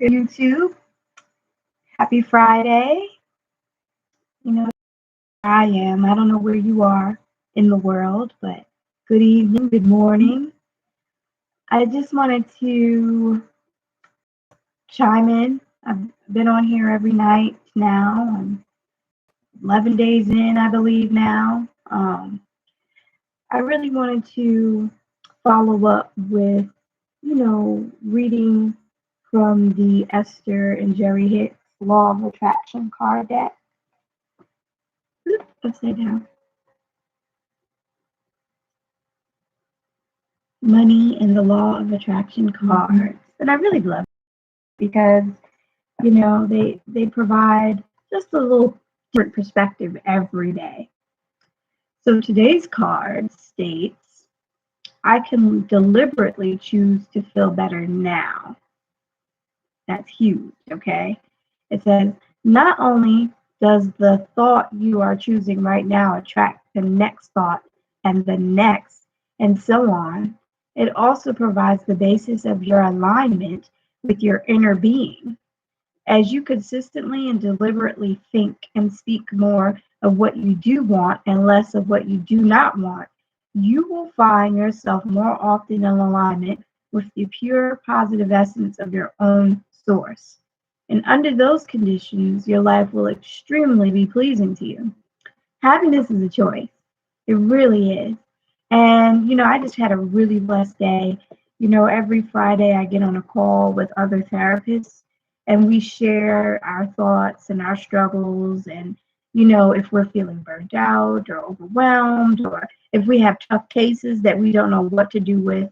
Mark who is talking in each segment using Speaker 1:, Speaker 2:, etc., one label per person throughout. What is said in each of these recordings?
Speaker 1: YouTube. Happy Friday. You know, I am. I don't know where you are in the world, but good evening, good morning. I just wanted to chime in. I've been on here every night now. I'm 11 days in, I believe now. I really wanted to follow up with, reading from the Esther and Jerry Hicks Law of Attraction card deck. Upside down. Money and the Law of Attraction cards. And I really love it because, they provide just a little different perspective every day. So today's card states, I can deliberately choose to feel better now. That's huge, okay? It says, not only does the thought you are choosing right now attract the next thought and the next, and so on, it also provides the basis of your alignment with your inner being. As you consistently and deliberately think and speak more of what you do want and less of what you do not want, you will find yourself more often in alignment with the pure positive essence of your own source. And under those conditions, your life will extremely be pleasing to you. Happiness is a choice. It really is. And, I just had a really blessed day. Every Friday I get on a call with other therapists and we share our thoughts and our struggles and, if we're feeling burnt out or overwhelmed or if we have tough cases that we don't know what to do with.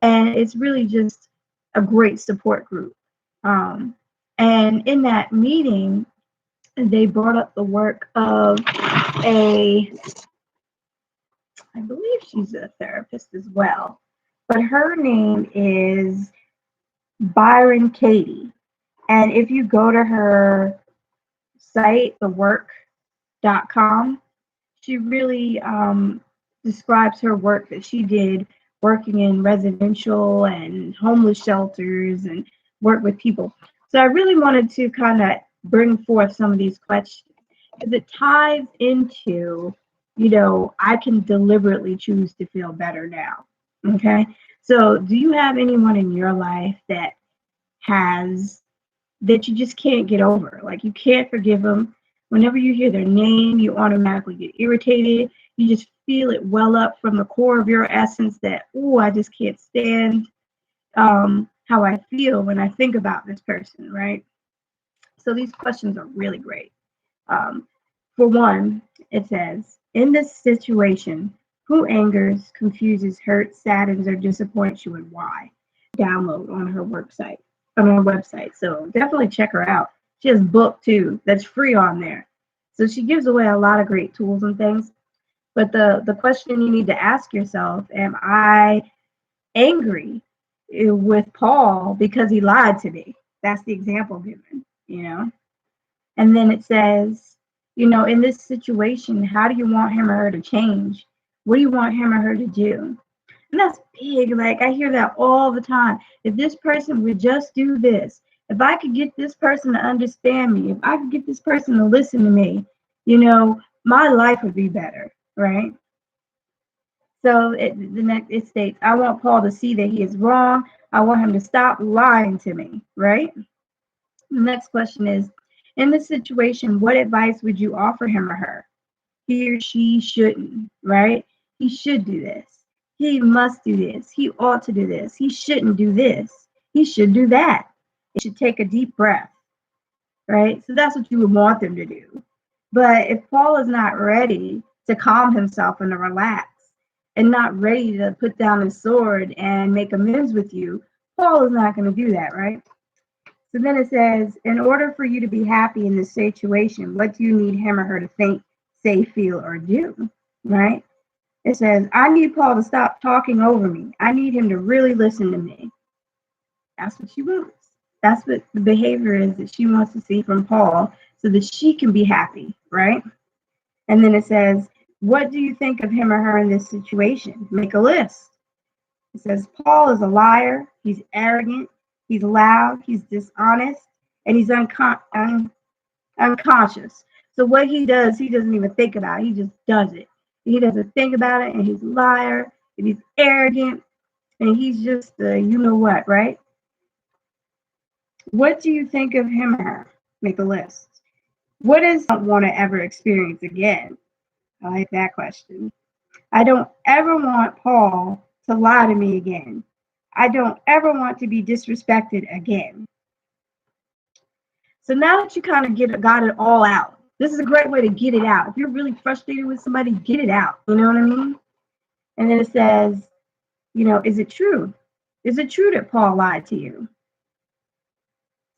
Speaker 1: And it's really just a great support group. And in that meeting, they brought up the work of I believe she's a therapist as well, but her name is Byron Katie. And if you go to her site, thework.com, she really describes her work that she did working in residential and homeless shelters and work with people. So I really wanted to kind of bring forth some of these questions because it ties into, I can deliberately choose to feel better now. Okay. So do you have anyone in your life that you just can't get over? Like you can't forgive them. Whenever you hear their name, you automatically get irritated. You just feel it well up from the core of your essence that, oh, I just can't stand how I feel when I think about this person, right? So these questions are really great. For one, it says, in this situation, who angers, confuses, hurts, saddens, or disappoints you and why? Download on her website. So definitely check her out. She has a book too that's free on there. So she gives away a lot of great tools and things. But the question you need to ask yourself, am I angry with Paul because he lied to me? That's the example given, And then it says, in this situation, how do you want him or her to change? What do you want him or her to do? And that's big. Like I hear that all the time. If this person would just do this, if I could get this person to understand me, if I could get this person to listen to me, my life would be better, right? So it states, I want Paul to see that he is wrong. I want him to stop lying to me, right? The next question is, in this situation, what advice would you offer him or her? He or she shouldn't, right? He should do this. He must do this. He ought to do this. He shouldn't do this. He should do that. He should take a deep breath, right? So that's what you would want them to do. But if Paul is not ready to calm himself and to relax and not ready to put down his sword and make amends with you, Paul is not going to do that, right? So then it says, in order for you to be happy in this situation, what do you need him or her to think, say, feel, or do, right? It says, I need Paul to stop talking over me. I need him to really listen to me. That's what she wants. That's what the behavior is that she wants to see from Paul so that she can be happy, right? And then it says, what do you think of him or her in this situation? Make a list. It says, Paul is a liar. He's arrogant. He's loud, he's dishonest, and he's unconscious. So what he does, he doesn't even think about it. He just does it. He doesn't think about it, and he's a liar, and he's arrogant, and he's just you know what, right? What do you think of him or her? Make a list. What is I don't want to ever experience again? I like that question. I don't ever want Paul to lie to me again. I don't ever want to be disrespected again. So now that you kind of got it all out, this is a great way to get it out. If you're really frustrated with somebody, get it out. You know what I mean? And then it says, is it true? Is it true that Paul lied to you?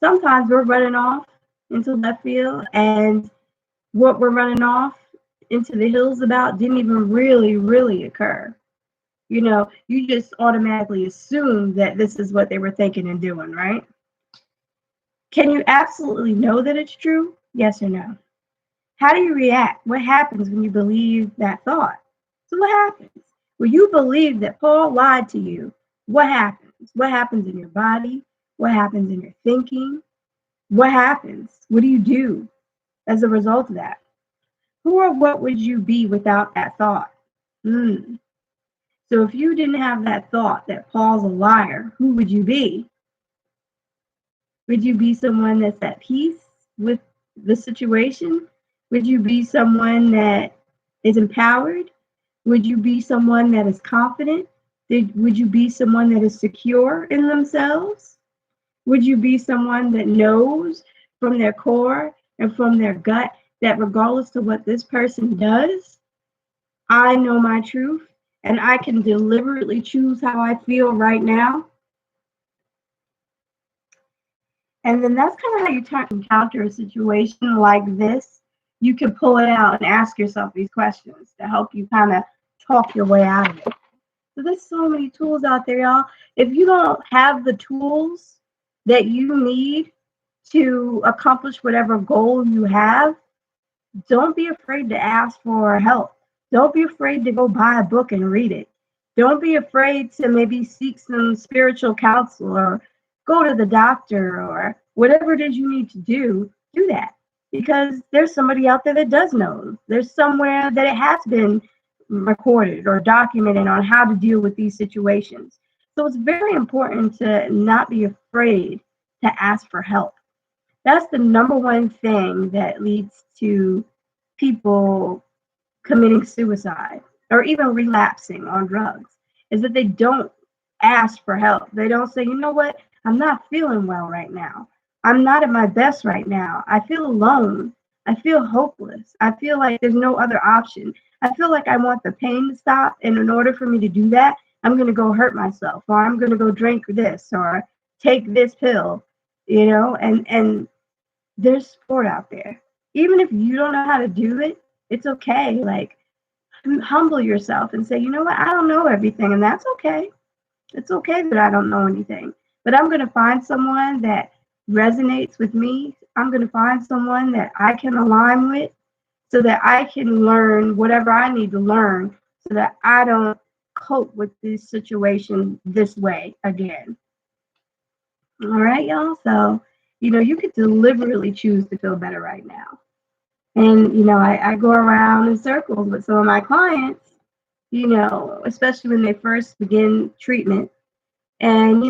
Speaker 1: Sometimes we're running off into left field, and what we're running off into the hills about didn't even really occur. You just automatically assume that this is what they were thinking and doing, right? Can you absolutely know that it's true? Yes or no? How do you react? What happens when you believe that thought? So what happens? When you believe that Paul lied to you, what happens? What happens in your body? What happens in your thinking? What happens? What do you do as a result of that? Who or what would you be without that thought? So if you didn't have that thought that Paul's a liar, who would you be? Would you be someone that's at peace with the situation? Would you be someone that is empowered? Would you be someone that is confident? Would you be someone that is secure in themselves? Would you be someone that knows from their core and from their gut that regardless of what this person does, I know my truth and I can deliberately choose how I feel right now? And then that's kind of how you encounter a situation like this. You can pull it out and ask yourself these questions to help you kind of talk your way out of it. So there's so many tools out there, y'all. If you don't have the tools that you need to accomplish whatever goal you have, don't be afraid to ask for help. Don't be afraid to go buy a book and read it. Don't be afraid to maybe seek some spiritual counsel or go to the doctor or whatever it is you need to do that. Because there's somebody out there that does know. There's somewhere that it has been recorded or documented on how to deal with these situations. So it's very important to not be afraid to ask for help. That's the number one thing that leads to people committing suicide or even relapsing on drugs, is that they don't ask for help. They don't say, you know what, I'm not feeling well right now. I'm not at my best right now. I feel alone. I feel hopeless. I feel like there's no other option. I feel like I want the pain to stop. And in order for me to do that, I'm going to go hurt myself, or I'm going to go drink this or take this pill, and there's support out there. Even if you don't know how to do it, it's okay. Like, humble yourself and say, you know what, I don't know everything, and that's okay. It's okay that I don't know anything, but I'm going to find someone that resonates with me. I'm going to find someone that I can align with so that I can learn whatever I need to learn so that I don't cope with this situation this way again. All right, y'all. So, you could deliberately choose to feel better right now. And, I go around in circles with some of my clients, especially when they first begin treatment. And,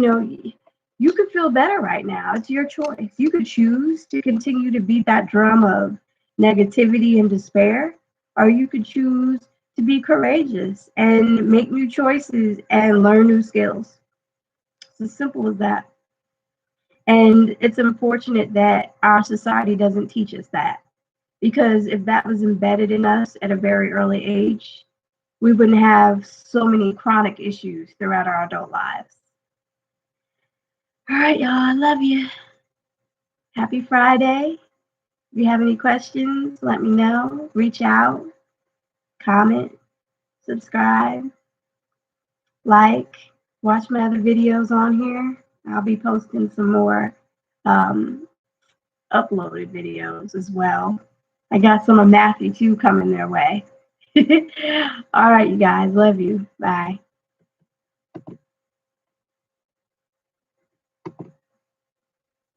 Speaker 1: you could feel better right now. It's your choice. You could choose to continue to beat that drum of negativity and despair, or you could choose to be courageous and make new choices and learn new skills. It's as simple as that. And it's unfortunate that our society doesn't teach us that, because if that was embedded in us at a very early age, we wouldn't have so many chronic issues throughout our adult lives. All right, y'all, I love you. Happy Friday. If you have any questions, let me know. Reach out, comment, subscribe, like, watch my other videos on here. I'll be posting some more uploaded videos as well. I got some of Matthew too coming their way. All right, you guys. Love you. Bye.